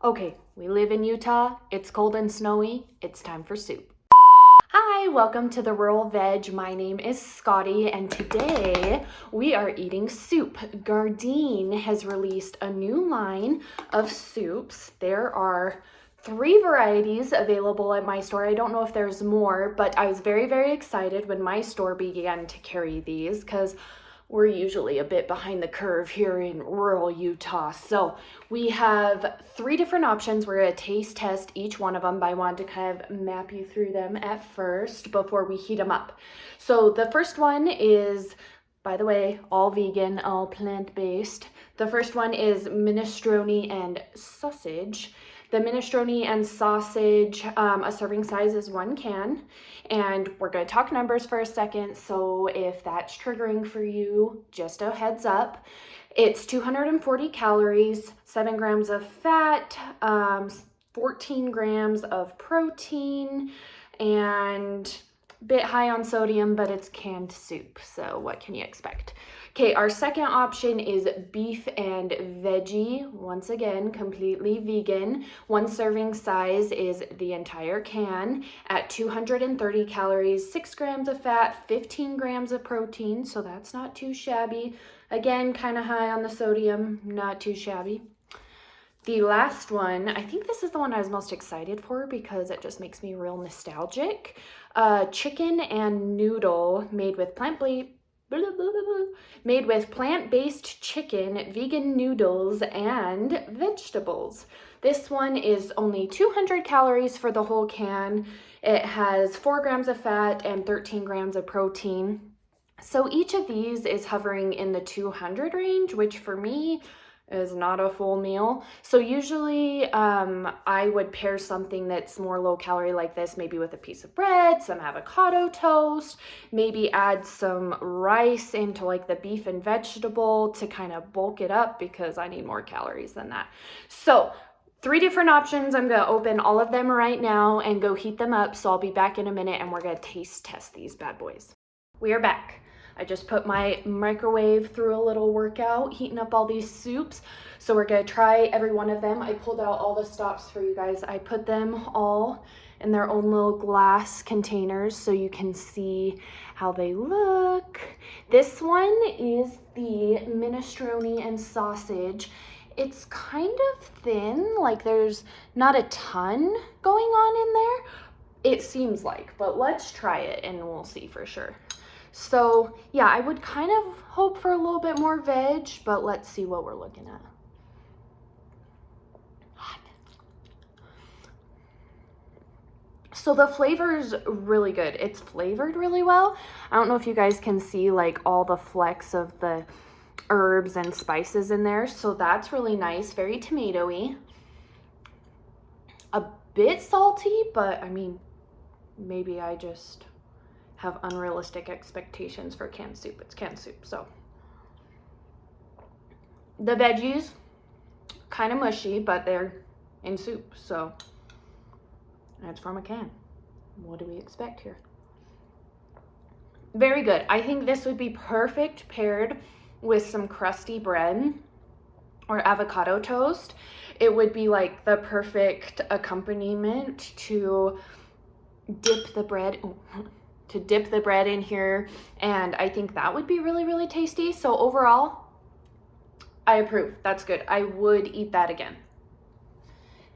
Okay, we live in Utah, it's cold and snowy, it's time for soup. Hi, welcome to the Rural Veg. My name is Scotty, and today we are eating soup. Gardein has released a new line of soups. There are 3 varieties available at my store. I don't know if there's more, but I was very excited when my store began to carry these because we're usually a bit behind the curve here in rural Utah. So we have 3 different options. We're going to taste test each one of them, but I wanted to kind of map you through them at first before we heat them up. So the first one is, by the way, all vegan, all plant-based. The first one is minestrone and saus'ge. The minestrone and sausage, a serving size is 1 can. And we're going to talk numbers for a second, so if that's triggering for you, just a heads up. It's 240 calories, 7 grams of fat, 14 grams of protein, and a bit high on sodium, but it's canned soup, so what can you expect? Okay, our second option is beef and veggie. Once again, completely vegan. 1 serving size is the entire can at 230 calories, 6 grams of fat, 15 grams of protein, so that's not too shabby. Again, kind of high on the sodium, not too shabby. The last one, I think this is the one I was most excited for because it just makes me real nostalgic. Chicken and noodle made with plant-based chicken, vegan noodles, and vegetables. This one is only 200 calories for the whole can. It has 4 grams of fat and 13 grams of protein. So each of these is hovering in the 200 range, which for me is not a full meal. So usually I would pair something that's more low calorie like this, maybe with a piece of bread, some avocado toast, maybe add some rice into like the beef and vegetable to kind of bulk it up because I need more calories than that. So 3 different options. I'm going to open all of them right now and go heat them up. So I'll be back in a minute and we're going to taste test these bad boys. We are back. I just put my microwave through a little workout, heating up all these soups. So we're gonna try every one of them. I pulled out all the stops for you guys. I put them all in their own little glass containers so you can see how they look. This one is the minestrone and sausage. It's kind of thin, like there's not a ton going on in there. It seems like, but let's try it and we'll see for sure. So yeah, I would kind of hope for a little bit more veg, but let's see what we're looking at. So the flavor is really good. It's flavored really well. I don't know if you guys can see like all the flecks of the herbs and spices in there. So that's really nice, very tomatoey. A bit salty, but I mean, maybe I just have unrealistic expectations for canned soup. It's canned soup, so. The veggies, kind of mushy, but they're in soup, so. It's from a can. What do we expect here? Very good. I think this would be perfect paired with some crusty bread or avocado toast. It would be like the perfect accompaniment to dip the bread in here, and I think that would be really tasty. So overall, I approve. That's good. I would eat that again.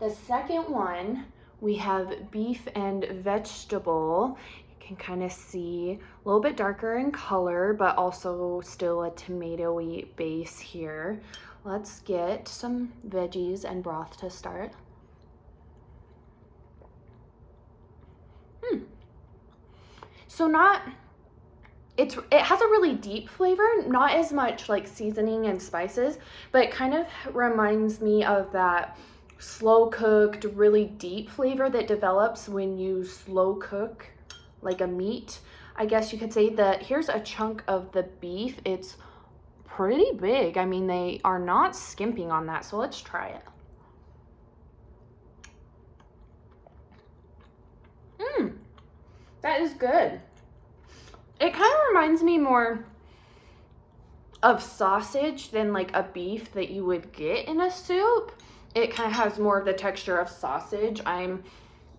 The second one, we have beef and vegetable. You can kind of see a little bit darker in color, but also still a tomatoey base here. Let's get some veggies and broth to start. So it has a really deep flavor, not as much like seasoning and spices, but it kind of reminds me of that slow cooked, really deep flavor that develops when you slow cook like a meat. I guess you could say that here's a chunk of the beef. It's pretty big. I mean, they are not skimping on that, so let's try it. That is good. It kind of reminds me more of sausage than like a beef that you would get in a soup. it kind of has more of the texture of sausage. I'm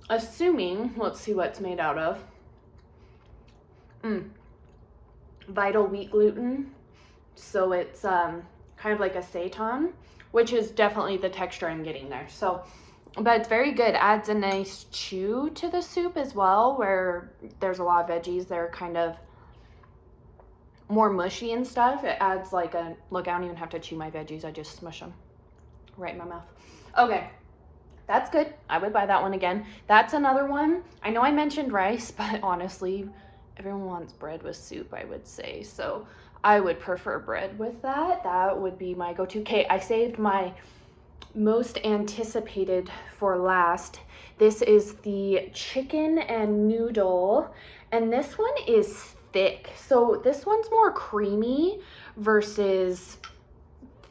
assuming, let's see what it's made out of. Vital wheat gluten. So it's kind of like a seitan, which is definitely the texture I'm getting there. So, but it's very good. Adds a nice chew to the soup as well, where there's a lot of veggies. They're kind of more mushy and stuff. It adds like a, look, I don't even have to chew my veggies. I just smush them right in my mouth. Okay, that's good. I would buy that one again. That's another one. I know I mentioned rice, but honestly, everyone wants bread with soup, I would say. So I would prefer bread with that. That would be my go-to. Okay, I saved my most anticipated for last. This is the chicken and noodle, and this one is thick. So this one's more creamy versus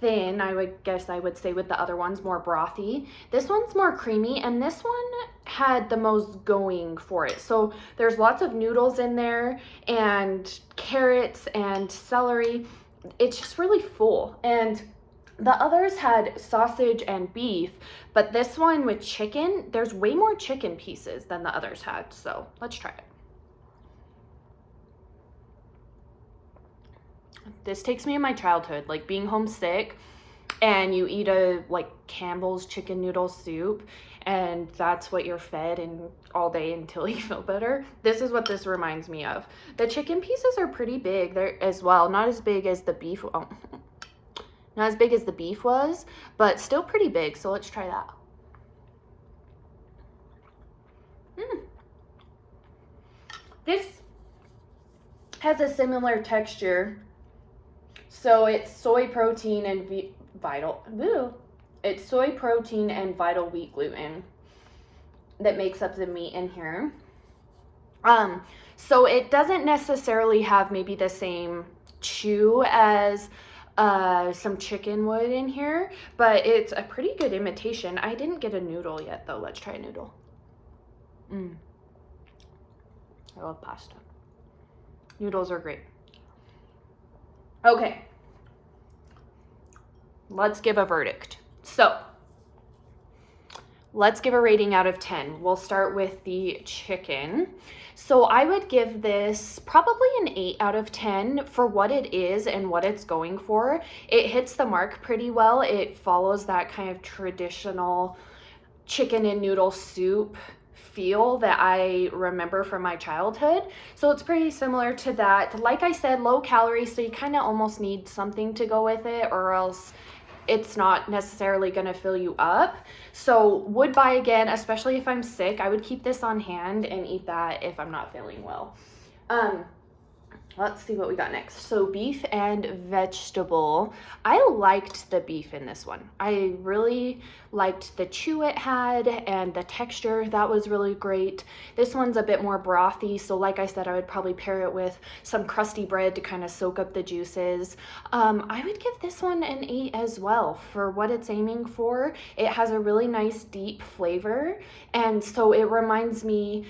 thin. I would guess I would say with the other ones more brothy. This one's more creamy, and this one had the most going for it. So there's lots of noodles in there and carrots and celery. It's just really full. And the others had sausage and beef, but this one with chicken, there's way more chicken pieces than the others had. So let's try it. This takes me in my childhood, like being homesick and you eat a like Campbell's chicken noodle soup, and that's what you're fed and all day until you feel better. This is what this reminds me of. The chicken pieces are pretty big there as well. Not as big as the beef. Oh, not as big as the beef was, but still pretty big. So let's try that. This has a similar texture. So it's soy protein and it's soy protein and vital wheat gluten that makes up the meat in here. So it doesn't necessarily have maybe the same chew as some chicken would in here, but it's a pretty good imitation. I didn't get a noodle yet though. Let's try a noodle. I love pasta. Noodles are great. Okay, let's give a verdict. So let's give a rating out of 10. We'll start with the chicken. So I would give this probably an 8 out of 10 for what it is and what it's going for. It hits the mark pretty well. It follows that kind of traditional chicken and noodle soup feel that I remember from my childhood. So it's pretty similar to that. Like I said, low calorie, so you kind of almost need something to go with it, or else it's not necessarily going to fill you up. So would buy again, especially if I'm sick. I would keep this on hand and eat that if I'm not feeling well. Let's see what we got next. So beef and vegetable. I liked the beef in this one. I really liked the chew it had and the texture. That was really great. This one's a bit more brothy. So like I said, I would probably pair it with some crusty bread to kind of soak up the juices. I would give this one an 8 as well for what it's aiming for. It has a really nice deep flavor. And so it reminds me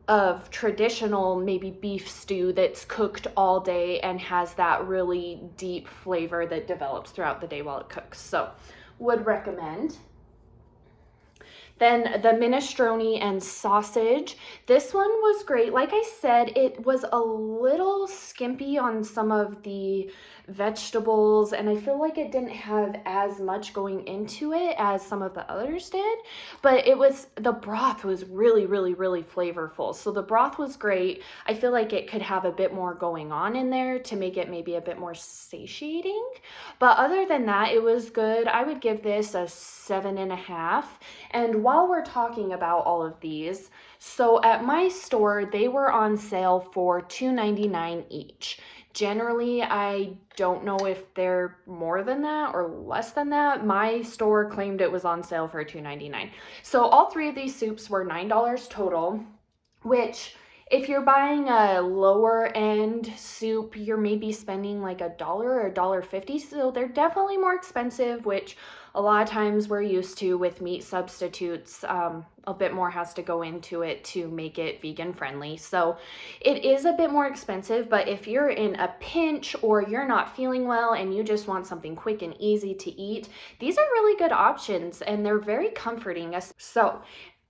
of traditional maybe beef stew that's cooked all day and has that really deep flavor that develops throughout the day while it cooks. So would recommend. Then the minestrone and sausage. This one was great. Like I said, it was a little skimpy on some of the vegetables, and I feel like it didn't have as much going into it as some of the others did, but the broth was really, really, really flavorful. So the broth was great. I feel like it could have a bit more going on in there to make it maybe a bit more satiating, but other than that, it was good. I would give this a 7.5. And while we're talking about all of these, so at my store, they were on sale for $2.99 each. Generally, I don't know if they're more than that or less than that. My store claimed it was on sale for $2.99. So all three of these soups were $9 total, which if you're buying a lower end soup, you're maybe spending like $1 or $1.50. So they're definitely more expensive, which a lot of times we're used to with meat substitutes, a bit more has to go into it to make it vegan friendly. So it is a bit more expensive, but if you're in a pinch or you're not feeling well and you just want something quick and easy to eat, these are really good options and they're very comforting. So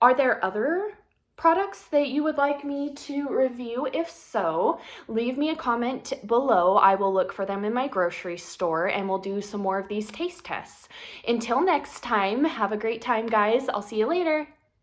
are there other products that you would like me to review? If so, leave me a comment below. I will look for them in my grocery store and we'll do some more of these taste tests. Until next time, have a great time, guys. I'll see you later.